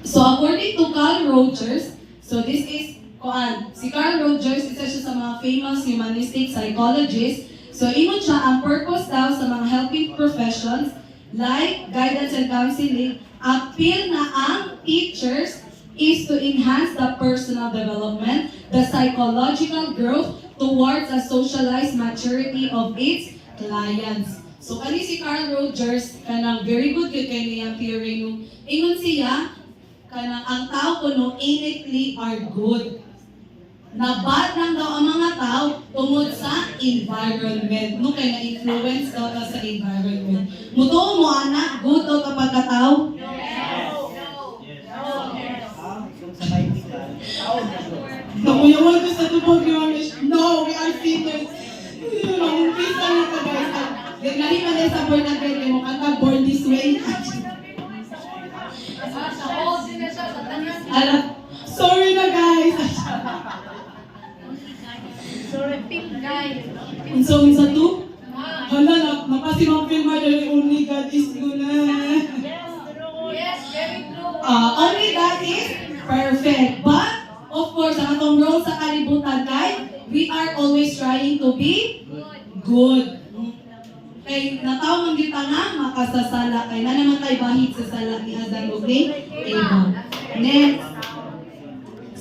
So according to Carl Rogers, so this is si Carl Rogers, isa siya sa mga famous humanistic psychologist. So ingon siya, ang purpose daw sa mga helping professions like guidance and counseling, appeal na ang teachers is to enhance the personal development, the psychological growth towards a socialized maturity of its clients. So kani si Carl Rogers, kanang very good kay niyang theory nung ingon siya, kanang ang tao kuno innately are good. Na bad lang daw ang mga tao tungod sa environment. No, kaya na-influence daw ka sa environment. Muto mo anak, good daw kapag katao? Nakuyawan ko sa tubog yung no, we are sinners. Ang pisa na ka guys. Gani man din sa born again mo kanta born this way. Sorry na guys. Sorry, pink guy. Unsa to? Hala, napasimang film dali only God is good na. Yes, very true. Only God is perfect. But, of course, ang atong role sa kalibutan kay, we are always trying to be good. Kay nataw man kita nga makasasala kay na naman tayo bahid sa sala ni Adan ug ni Eva. Next.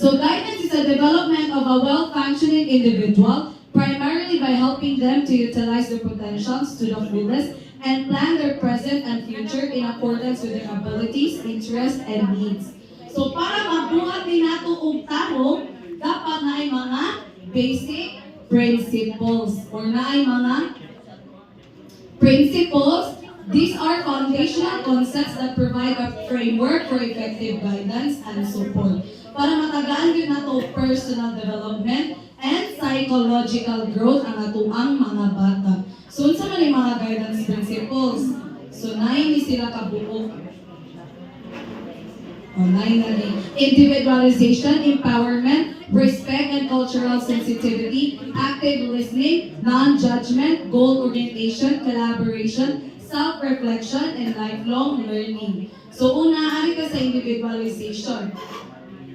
So guidance is a development of a well-functioning individual, primarily by helping them to utilize their potentials to the fullest and plan their present and future in accordance with their abilities, interests, and needs. So para mabuhat din nato og tao, dapat na ay mga basic principles or na ay mga principles. These are foundational concepts that provide a framework for effective guidance and support. Para matagaan yun nato personal development and psychological growth ang atuang mga bata. So, unsa man yung mga guidance principles? So, 9 ni sila kabuo. O, 9 na ni. Individualization, empowerment, respect and cultural sensitivity, active listening, non-judgment, goal orientation, collaboration, self-reflection, and lifelong learning. So, una, ari ka sa individualization.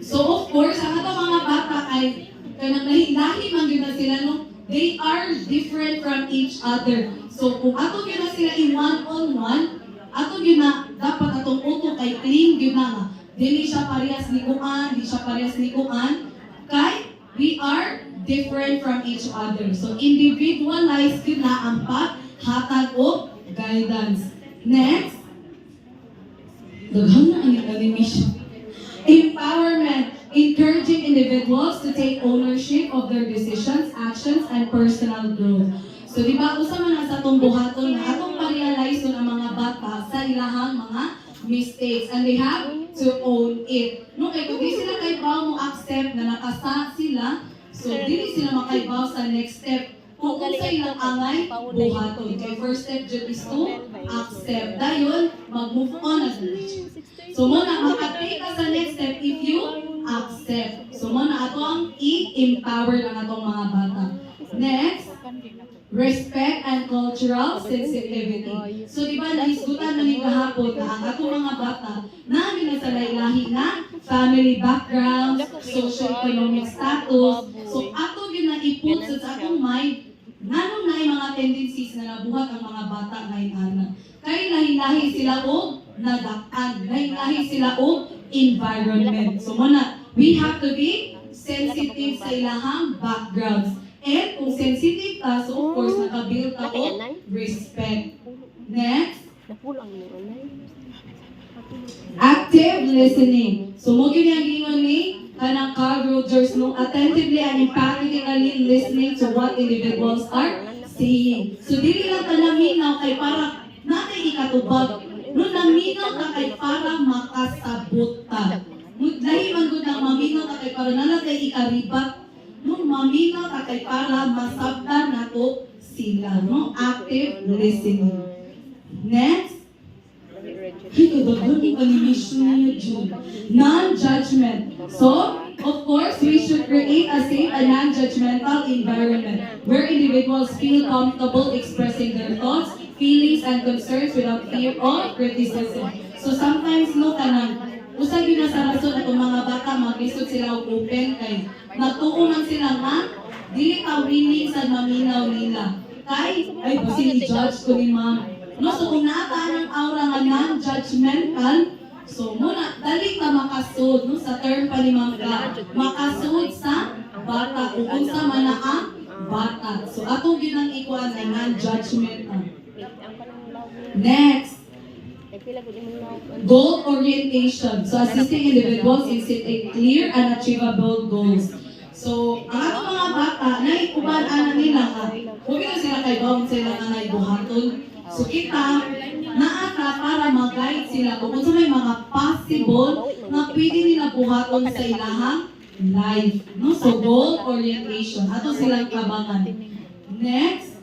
So of course, ang ato mga bata ay kanang lahi-lahi man gyud na sila no. They are different from each other. So kung ato gyud na sila in one-on-one, ato gyud na dapat atong utok kay clean gyud na nga. Dili siya parehas likuan, di siya parehas likuan. Kay we are different from each other. So individualized gyud na ang paghatag og guidance. Next. Daghan na ang animation. Empowerment, encouraging individuals to take ownership of their decisions, actions, and personal growth. So, di ba, usa man ang sa atong buhaton na atong ma-realize ang mga bata sa ilahang mga mistakes and they have to own it. No, kaya kung di sila kaibaw mo accept na nakasa sila, so dili sila makaibaw sa next step. Kung sa ilang angay, buhaton. Kaya first step dyan is to accept. Dayon, mag-move on na sila. So muna, makatake ka sa next step if you accept. So muna, ato ang i-empower ng atong mga bata. Next, respect and cultural sensitivity. So di ba, naisgutan na ni kahapon na ang atong mga bata namin na sa lahi-lahi na family background, socio-economic status. So ato yun na iput sa atong mind, nanong na yung mga tendencies na nabuhat ang mga bata ngayon. Kaya lahi-lahi sila o nadakan, lahi-lahi sila o environment. So muna, we have to be sensitive sa ilahang backgrounds. And kung sensitive ka, so of course, nakabuild ka o respect. Next. Active listening. So mo yun yung gingon ni kanang Carl Rogers no, attentively and empathetically listening to what individuals are saying. So dili lang ka naminaw kay para natay ikatubag. No naminaw ka kay para makasabot ta. Lahi man gud nang maminaw ka kay para nalatay ikaribat. No maminaw ka kay para masabtan nato sila, no? Active listening. Next. Non-judgment. So, of course, we should create a safe and non-judgmental environment where individuals feel comfortable expressing their thoughts, feelings, and concerns without fear or criticism. So sometimes, no, kanang, usag yun na sa rason atong mga bata maglisod sila og open kay nagtuo man sila nga dili ka willing sa maminaw nila. Kay ay basi ni judge ko ni ma'am. No, so kung naata ng aura nga non-judgmental, so muna dali ka makasud no sa term pa ni ma'am ka. Makasud sa bata kung unsa man na ang bata. So ato ginang ikuan ay non-judgmental. Next, goal orientation. So assisting individuals in setting clear and achievable goals. So, ang atong mga bata, naikuban-ana nila nga, huwag na sila kay bawang sila nga naibuhaton. So kita, naata para mag-guide sila kung sa may mga possible na pwede nila buhaton sa ilahang life. No? So goal orientation. Ato silang kabangan. Next,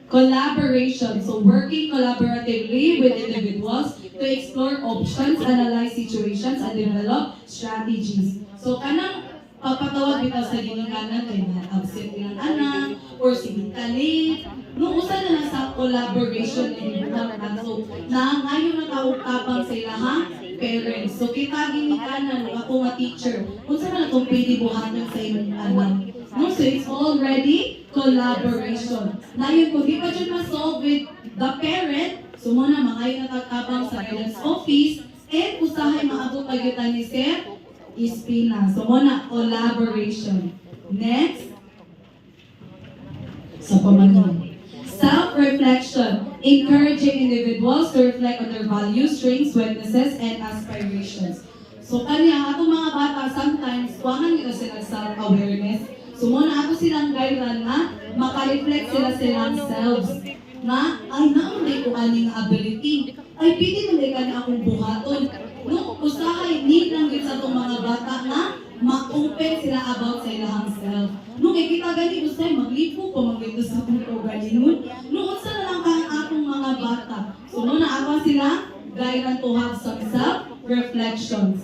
collaboration. So working collaboratively with individuals to explore options, analyze situations, and develop strategies. So kanang pagpatawag bitaw sa ginikanan kay na absent ilang anak or sige late. Nung usa na sa collaboration and important. So na ngayon nakaukabang sa ilahang parents. So kita ginikanan ako nga teacher. Unsa man atong pwede buhaton sa imong anak. No, so it's already collaboration. Na yun, kung di pa dyan ma-solve with the parent, so muna mga natatabang sa guidance office, and usahay maabot pagyutan ni Sir Ispina. So muna, collaboration. Next, sa pamanon. Self-reflection. Encouraging individuals to reflect on their values, strengths, weaknesses, and aspirations. So kanya, atong mga bata, sometimes, kuwangan nila sila self-awareness. So muna ako silang guideline na makareflect sila silang selves na ay naunay ko aning ability. Ay pwede man ka na akong buhaton. No, usahay need lang din sa itong mga bata na ma-open sila about sa ilang self. No, kay kita gani usay maglipo ko magito sa itong galingon. No, unsa na lang ka ang atong mga bata. So muna ako sila guideline to have some self-reflections.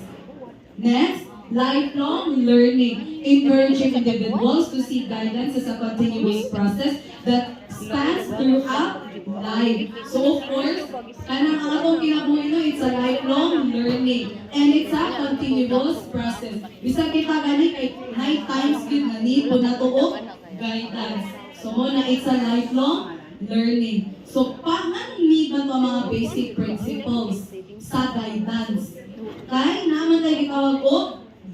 Next, lifelong learning, encouraging individuals to seek guidance as a continuous process that spans throughout life. So of course, kanang ang atong kinabuhi no, it's a lifelong learning and it's a continuous process. Bisa kita gani kay 9 times yun na need po na to guidance. So muna, it's a lifelong learning. So paano need ba ito mga basic principles sa guidance? Kaya naman tayo gitawag o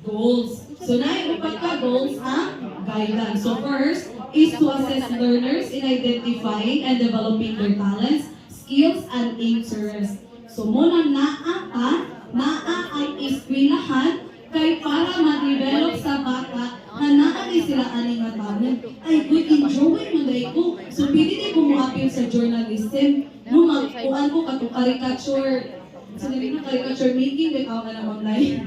goals. So na pagka-goals ang guidance. So first is to assess learners in identifying and developing their talents, skills, and interests. So muna naa ang eskwelahan kay para ma-develop sa bata na naali sila aning nga talent. Ay, good enjoy mo dahil ko. So pwede din ko mo-appeal sa journalism. No, magkuhan ko katong caricature. So nalino caricature making, bitaw ka na online.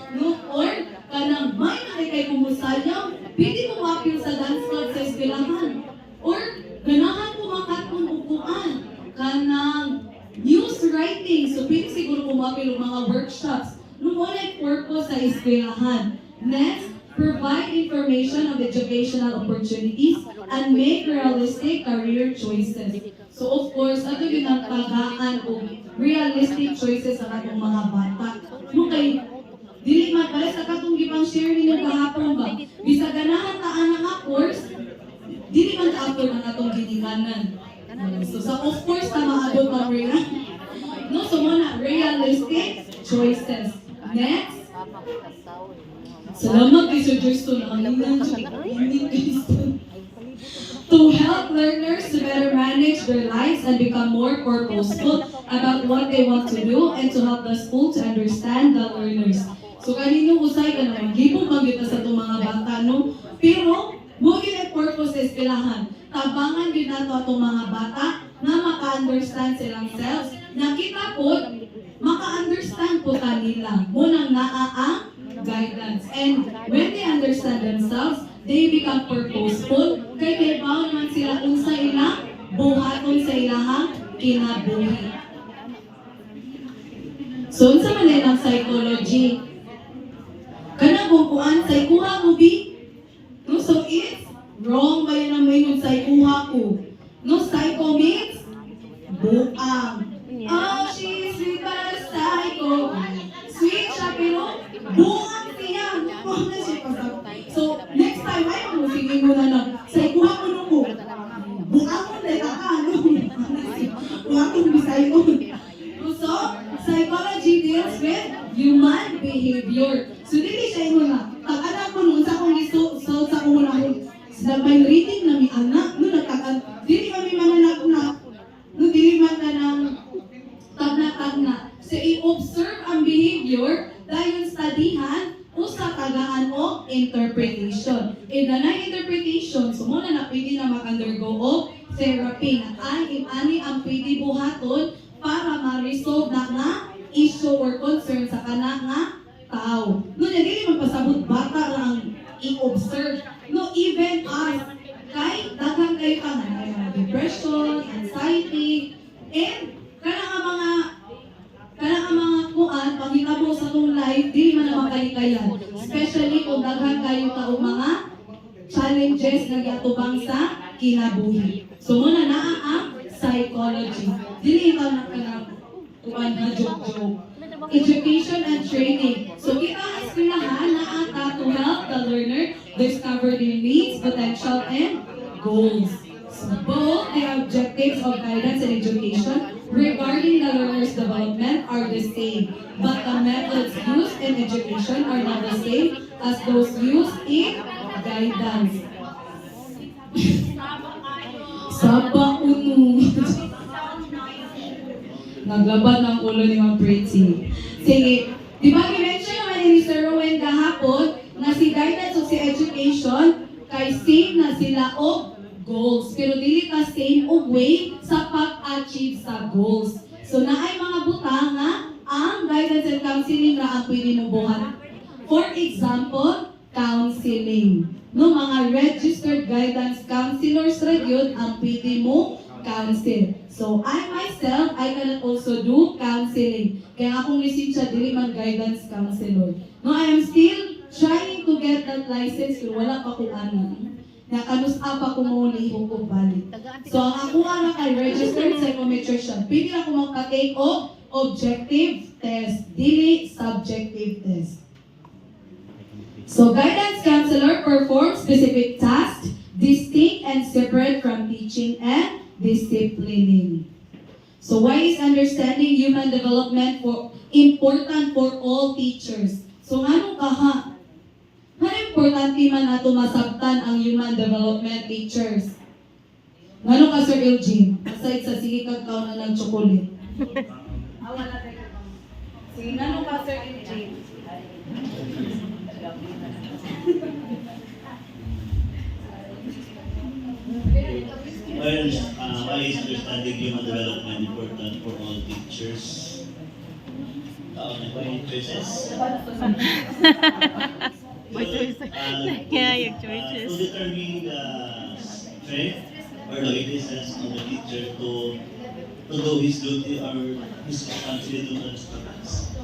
No, or kanang may nakikay kumusayaw, pwede mo mapil sa dance club sa eskwelahan. Or ganahan ko makatong upuan, kanang news writing, so pwede siguro kumapil ng mga workshops. No, wala purpose sa eskwelahan. Next, provide information on educational opportunities and make realistic career choices. So of course, ato yun ang tagaan o realistic choices sa atong mga bata. No, kay dili man pala sa katong gipang share ninyo kahapon ba? Bisa ganahan taan nga course, dili man ka-afford ang atong ginikanan. So sa of course ta maabot ang real. No, so muna realistic choices. Next. Salamat kay Sir Justin. Ang inan siya. To help learners to better manage their lives and become more purposeful about what they want to do and to help the school to understand the learners. So kanino usay ka naman, gipong bagita sa itong mga bata, no? Pero, mugin ang purpose sa eskwelahan. Tabangan din nato itong mga bata na maka-understand silang selves. Na kita po, maka-understand po kanila. Munang naa ang guidance. And when they understand themselves, they become purposeful. Kaya may baon naman sila kung sa ilang buhaton sa ilahang kinabuhi. So, unsa man ang psychology? Kanang bungkuan sa ikuha ko, bi? No, so it's wrong ba yun ang mayroon sa ikuha ko? No, psycho means buang. Oh, she's sweet but a psycho. Sweet siya Buang siya. Buang na siya pasab. So, next time, ayaw mo, sige mo na lang. Sa ikuha mo nung ko. Buang mo na ka, ano? Buang kong bisayon. So, psychology deals with human behavior. So, dili siya mo na. Pag-anak ko nung sa kong listo, sa kong muna ko, sila may rating na may anak, no, dili kami mananak na, no, dili man na ng tagna-tagna. So, i-observe ang behavior dahil studyhan usa tagaan o interpretation. If na interpretation, so muna na pwede na mag-undergo o therapy na ani ang pwede buhaton para ma-resolve na nga issue or concern sa kana nga tao. No, dili man pasabot bata lang i-observe. No, even as kay daghang kayo ka nga depression, anxiety, and kanang mga kuan panghitabo sa tong life dili man na makalikayan, especially kung daghan kayo ka og mga challenges nga giatubang sa kinabuhi. So muna naa ang psychology, dili ikaw na kanang kuan na joke. Education and training. So kita ang eskwelahan na ata to help the learner discover their needs, potential, and goals. So both the objectives of guidance and education regarding the learner's development are the same, but the methods used in education are not the same as those used in guidance. Saba uno. Naglabad ng ulo ni Ma'am Pretty. Sige, di ba i-mention naman ni Sir Rowan kahapon na si guidance o si education kay same na sila og goals. Pero dili ta same og way sa pag-achieve sa goals. So naay mga butang nga ang guidance and counseling na ang pwede mo buhat. For example, counseling. No, mga registered guidance counselors ra gyud ang pwede mo counsel. So I myself, I can also do counseling. Kaya akong lisensya dili man guidance counselor. No, I am still trying to get that license pero wala pa ko ano. Nakanus-up ako mo lihok ko balik. So ang ako na kay registered psychometrician. Pwede na ko magpa-take o objective test, dili subjective test. So guidance counselor performs specific tasks distinct and separate from teaching and disciplining. So why is understanding human development important for all teachers? So ngano kaha? Ano importante man nato masabtan ang human development teachers? Ngano ka Sir Eugene? Aside sa sige kagkaw na ng chocolate. Awa na tayo. Sige, ngano ka Sir Eugene? Well, why is understanding human development important for all teachers? May choices? Yeah, your choices. To determine the strength or the weaknesses of the teacher to do his duty or his responsibility to the students.